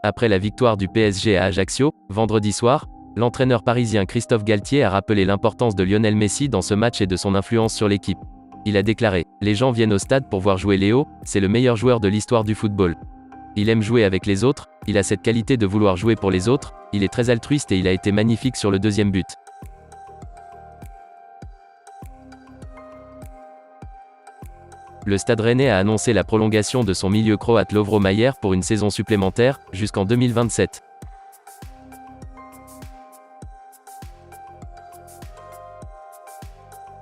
Après la victoire du PSG à Ajaccio, vendredi soir, l'entraîneur parisien Christophe Galtier a rappelé l'importance de Lionel Messi dans ce match et de son influence sur l'équipe. Il a déclaré : « Les gens viennent au stade pour voir jouer Léo, c'est le meilleur joueur de l'histoire du football. Il aime jouer avec les autres, il a cette qualité de vouloir jouer pour les autres, il est très altruiste et il a été magnifique sur le deuxième but. » Le Stade Rennais a annoncé la prolongation de son milieu croate Lovro Majer pour une saison supplémentaire, jusqu'en 2027.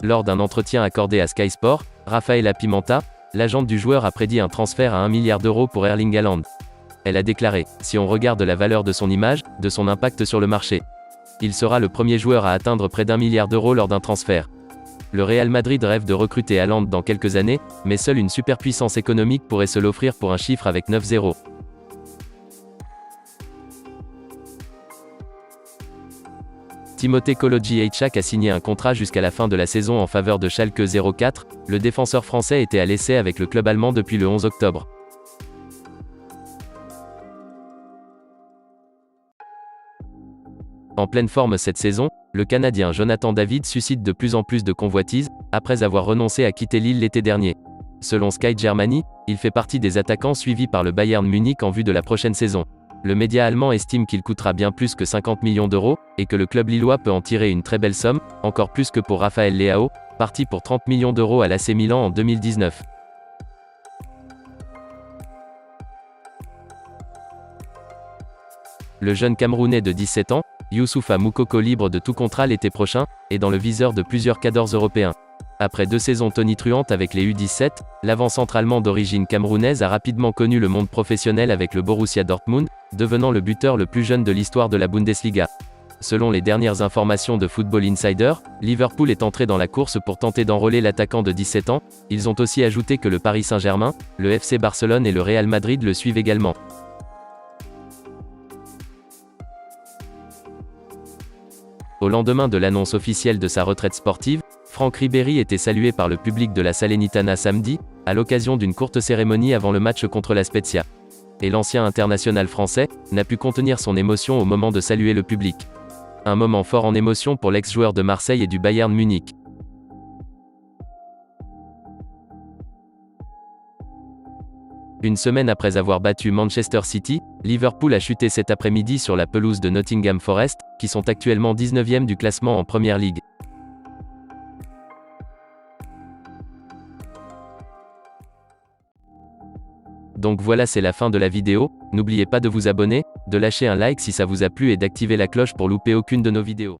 Lors d'un entretien accordé à Sky Sport, Rafaela Pimenta, l'agente du joueur, a prédit un transfert à 1 milliard d'euros pour Erling Haaland. Elle a déclaré : « Si on regarde la valeur de son image, de son impact sur le marché, il sera le premier joueur à atteindre près d'1 milliard d'euros lors d'un transfert. Le Real Madrid rêve de recruter Haaland dans quelques années, mais seule une superpuissance économique pourrait se l'offrir pour un chiffre avec 9 zéros. » Timothée Kolodziejczak a signé un contrat jusqu'à la fin de la saison en faveur de Schalke 04, le défenseur français était à l'essai avec le club allemand depuis le 11 octobre. En pleine forme cette saison, le Canadien Jonathan David suscite de plus en plus de convoitises, après avoir renoncé à quitter Lille l'été dernier. Selon Sky Germany, il fait partie des attaquants suivis par le Bayern Munich en vue de la prochaine saison. Le média allemand estime qu'il coûtera bien plus que 50 millions d'euros, et que le club lillois peut en tirer une très belle somme, encore plus que pour Raphaël Leao, parti pour 30 millions d'euros à l'AC Milan en 2019. Le jeune Camerounais de 17 ans, Youssoupha Moukoko, libre de tout contrat l'été prochain, est dans le viseur de plusieurs cadors européens. Après 2 saisons tonitruantes avec les U17, l'avant-centre allemand d'origine camerounaise a rapidement connu le monde professionnel avec le Borussia Dortmund, devenant le buteur le plus jeune de l'histoire de la Bundesliga. Selon les dernières informations de Football Insider, Liverpool est entré dans la course pour tenter d'enrôler l'attaquant de 17 ans. Ils ont aussi ajouté que le Paris Saint-Germain, le FC Barcelone et le Real Madrid le suivent également. Au lendemain de l'annonce officielle de sa retraite sportive, Franck Ribéry était salué par le public de la Salernitana samedi, à l'occasion d'une courte cérémonie avant le match contre la Spezia. Et l'ancien international français n'a pu contenir son émotion au moment de saluer le public. Un moment fort en émotion pour l'ex-joueur de Marseille et du Bayern Munich. Une semaine après avoir battu Manchester City, Liverpool a chuté cet après-midi sur la pelouse de Nottingham Forest, qui sont actuellement 19e du classement en Premier League. Donc voilà, c'est la fin de la vidéo. N'oubliez pas de vous abonner, de lâcher un like si ça vous a plu et d'activer la cloche pour louper aucune de nos vidéos.